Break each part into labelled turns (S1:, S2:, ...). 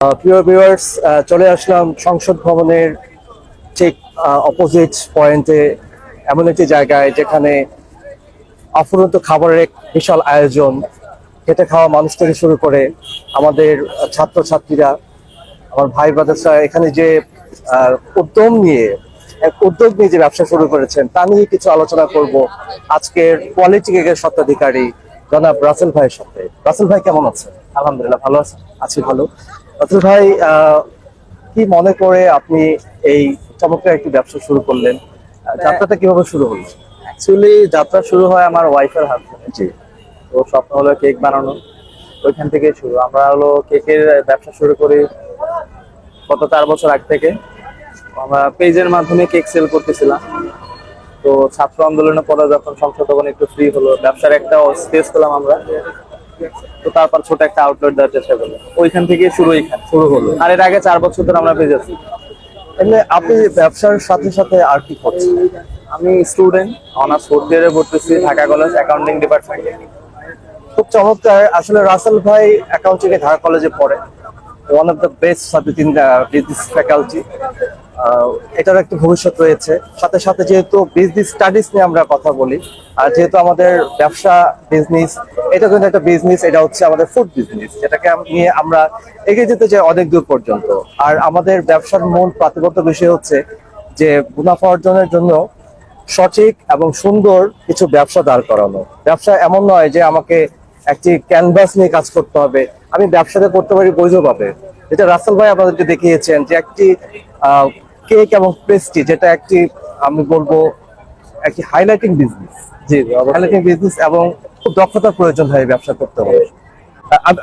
S1: প্রিয় ভিউয়ার্স, চলে আসলাম সংসদ ভবনের ঠিক অপোজিট পয়েন্টে, এমন একটি জায়গায় যেখানে অফুরন্ত খাবারের এক বিশাল আয়োজন। খেটে খাওয়া মানুষ থেকে শুরু করে আমাদের ছাত্রছাত্রীরা, আমার ভাই ব্রাদার্সরা এখানে যে উদ্যোগ নিয়ে যে ব্যবসা শুরু করেছেন তা নিয়ে কিছু আলোচনা করব আজকের কোয়ালিটি কেকের স্বত্বাধিকারী জনাব রাসেল ভাইয়ের সাথে। রাসেল ভাই কেমন আছেন?
S2: আলহামদুলিল্লাহ ভালো
S1: আছি ভালো। রাসেল ভাই, কি মনে করে আপনি এই চমৎকার একটি ব্যবসা শুরু করলেন? যাত্রাটা কিভাবে শুরু হলো?
S2: অ্যাকচুয়ালি যাত্রা শুরু হয় আমার ওয়াইফের হাত থেকে।
S1: জি।
S2: তো স্বপ্ন হলো কেক বানানো, ওইখান থেকে শুরু। আমরা হলো কেকের ব্যবসা শুরু করি গত 4 বছর আগ থেকে। আমরা পেজের মাধ্যমে কেক সেল করতেছিলাম। তো ছাত্র আন্দোলনের পরে যখন সংসদ ভবন একটু ফ্রি হলো, ব্যবসার একটা স্পেস পেলাম আমরা। তো তারপর ছোট একটা আউটলেট দেওয়ার চেষ্টা করলাম, ওইখান থেকে শুরু হলো। আর এর আগে 4 বছর ধরে আমরা পেজ আছি।
S1: এমনি আপনি ব্যবসার সাথে সাথে আর কি করছেন?
S2: আমি স্টুডেন্ট, অনার্স 4th ইয়ারে পড়তেছি ঢাকা কলেজ অ্যাকাউন্টিং ডিপার্টমেন্টে।
S1: খুব চমৎকার। আসলে রাসেল ভাই অ্যাকাউন্টিং এ ঢাকা কলেজে পড়ে, one of the best subject in business faculty. এটার একটা ভবিষ্যৎ রয়েছে। সাথে সাথে যেহেতু বিজনেস স্টাডিজ নিয়ে আমরা কথা বলি, আর যেহেতু আমাদের ব্যবসা বিজনেস, এটা কিন্তু একটা বিজনেস, এটা হচ্ছে আমাদের ফুড বিজনেস, যেটাকে নিয়ে আমরা এগিয়ে যেতে চাই অনেক দূর পর্যন্ত। আর আমাদের ব্যবসার মূল প্রাতিপদ্য বিষয় হচ্ছে যে মুনাফা অর্জনের জন্য সঠিক এবং সুন্দর কিছু ব্যবসা দাঁড় করানো। ব্যবসা এমন নয় যে আমাকে একটি ক্যানভাস নিয়ে কাজ করতে হবে, আমি ব্যবসাতে করতে পারি বৈধভাবে। যেটা রাসেল ভাই আপনাদেরকে দেখিয়েছেন যে একটি কেক এবং পেস্ট্রি, যেটা একটি আমি বলবো একটি হাইলাইটিং বিজনেস। জি, হাইলাইটিং বিজনেস, এবং খুব দক্ষতার প্রয়োজন হয় ব্যবসা করতে হবে।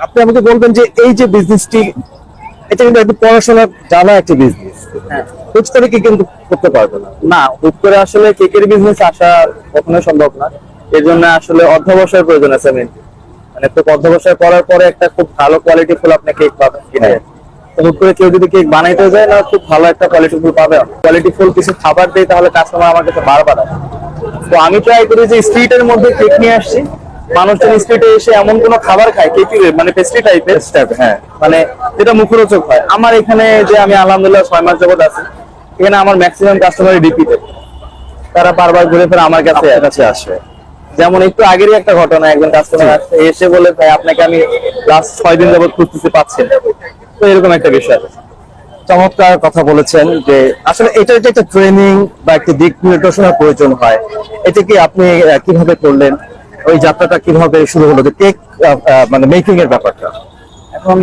S1: আপনি আমাকে বলবেন যে এই যে বিজনেসটি, এটা কিন্তু একটু পড়াশোনা জানা একটি বিজনেস।
S2: হ্যাঁ,
S1: হুট করে কি কিন্তু করতে পারবে না।
S2: না, হুট করে আসলে কেকের বিজনেস আসা কখনোই সম্ভব না। এর জন্য আসলে অধ্যবসায়ের প্রয়োজন আছে। মানে একটু অধ্যবসায় করার পরে একটা খুব ভালো কোয়ালিটি ফুল আপনি কেক পাবেন কিনে। তো হুট করে কেউ যদি কেক বানাইতে যায় না, খুব ভালো একটা কোয়ালিটি ফুল পাবে। কোয়ালিটি ফুল কিছু খাবার দেয়, তাহলে কাস্টমার আমার কাছে বারবার আসে। তো আমি ট্রাই করি যে স্ট্রিটের মধ্যে কেক নিয়ে আসছি, মানুষজন স্ট্রিটে এসে এমন কোনো খাবার খায় কেকের, মানে পেস্ট্রি টাইপের, হ্যাঁ, মানে যেটা মুখরোচক হয়। আমার এখানে যে আমি আলহামদুলিল্লাহ 6 মাস যাবত আছি, এখানে আমার ম্যাক্সিমাম কাস্টমার রিপিটেড, তারা বারবার ঘুরে ফিরে আমার কাছে আসে। যেমন একটু আগেরই একটা ঘটনা, একজন কাস্টমার আসছে, এসে বলে ভাই আপনাকে আমি লাস্ট 6 দিন যাবত খুঁজতেছি, পাচ্ছি না। তো এরকম একটা বিষয়।
S1: চমৎকার কথা বলেছেন যে আসলে এটার যে একটা ট্রেনিং বা একটা দিক নির্দেশনার প্রয়োজন হয়। এটা কি আপনি কিভাবে করলেন? ওই যাত্রাটা কিভাবে শুরু হলো যে কেক মানে মেকিং এর ব্যাপারটা?
S2: এখন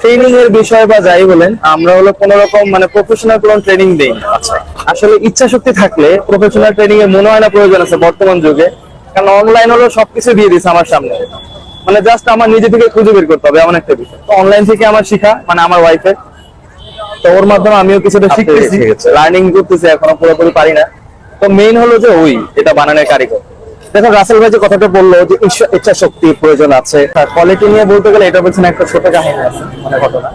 S2: ট্রেনিং এর বিষয় বা যাই বলেন, আমরা হলো কোন রকম মানে প্রফেশনাল কোনো ট্রেনিং দেই না।
S1: আচ্ছা।
S2: আসলে ইচ্ছা শক্তি থাকলে প্রফেশনাল ট্রেনিং এর মনে হয় না প্রয়োজন আছে বর্তমান যুগে। কারণ অনলাইন হলো সবকিছু দিয়ে দিচ্ছে আমার সামনে, মানে জাস্ট আমার নিজে থেকে খুঁজে বের করতে হবে এমন একটা বিষয়। তো অনলাইন থেকে আমার শিখা, মানে আমার ওয়াইফের, তো ওর মাধ্যমে আমিও কিছুটা শিখতেছি, লার্নিং করতেছি, এখনো পুরোপুরি পারি না। তো মেইন হলো যে ওই এটা বানানোর কারিগর।
S1: দেখুন, রাসেল ভাই যে কথাটা বললো যে ইচ্ছা শক্তি প্রয়োজন আছে,
S2: কোয়ালিটি নিয়ে বলতে গেলে এটা পেছনে একটা ছোট কাহিনী আছে, মানে ঘটনা।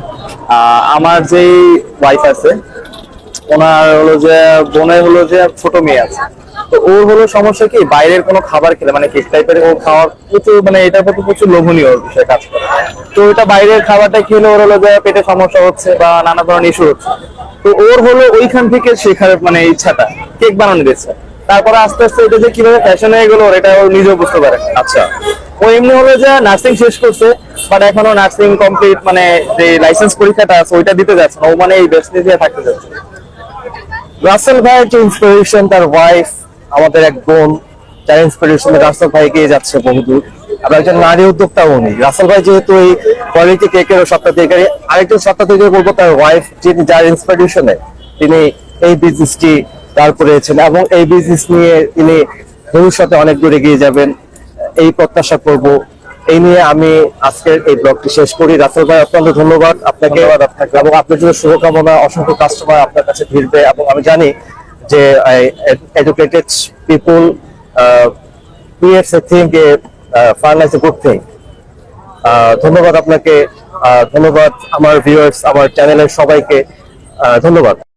S2: আমার যেই ওয়াইফ আছে, ওনার হলো যে বোনের হলো যে ছোট মেয়ে আছে। তো ওর হলো সমস্যা কি, বাইরের কোনো খাবার খেলে, মানে কেক টাইপের ও খাওয়ার প্রচুর, মানে এটার প্রতি প্রচুর লোভনীয় বিষয় কাজ করে। তো এটা বাইরের খাবারটা খেলে ওর হলো যে পেটে সমস্যা হচ্ছে বা নানা ধরনের ইস্যু হচ্ছে। তো ওর হলো ওইখান থেকে শেখার মানে ইচ্ছাটা, কেক বানানোর ইচ্ছা। তারপরে আস্তে আস্তে এটা যে কিভাবে ফ্যাশন হয়ে গেল, এটা ও নিজেও বুঝতে পারে।
S1: আচ্ছা।
S2: ও এমনি হলো যে নার্সিং শেষ করছে, বাট এখনো নার্সিং কমপ্লিট, মানে যে লাইসেন্স পরীক্ষাটা আছে ওইটা দিতে যাচ্ছে না। ও মানে এই বিজনেস নিয়ে থাকতে যাচ্ছে।
S1: রাসেল ভাইয়ের যে ইন্সপিরেশন, তার ওয়াইফ, আমাদের এক বোন, যার ইন্সপিরেশনে রাসেল ভাই এগিয়ে যাচ্ছে বহুদূর। আবার একজন নারী উদ্যোক্তা উনি। রাসেল ভাই যেহেতু এই কোয়ালিটি কেকের স্বত্বাধিকারী, আরেকজন স্বত্বাধিকারী বলবো তার ওয়াইফ, যিনি যার ইন্সপিরেশনে তিনি এই বিজনেসটি দাঁড় করিয়েছেন, এবং এই বিজনেস নিয়ে তিনি ভবিষ্যতে অনেক দূর এগিয়ে যাবেন এই প্রত্যাশা করব। এই নিয়ে আমি আজকের এই ব্লগটি শেষ করি। রাসেল ভাই, অত্যন্ত ধন্যবাদ আপনাকে, এবং আপনার জন্য শুভকামনা। অসংখ্য কাস্টমার আপনার কাছে ভিড়বে, এবং আমি জানি যে educated people creates a thing, fun as a good thing. ধন্যবাদ আপনাকে, ধন্যবাদ আমার ভিউয়ার্স, আমার চ্যানেলের সবাইকে, ধন্যবাদ।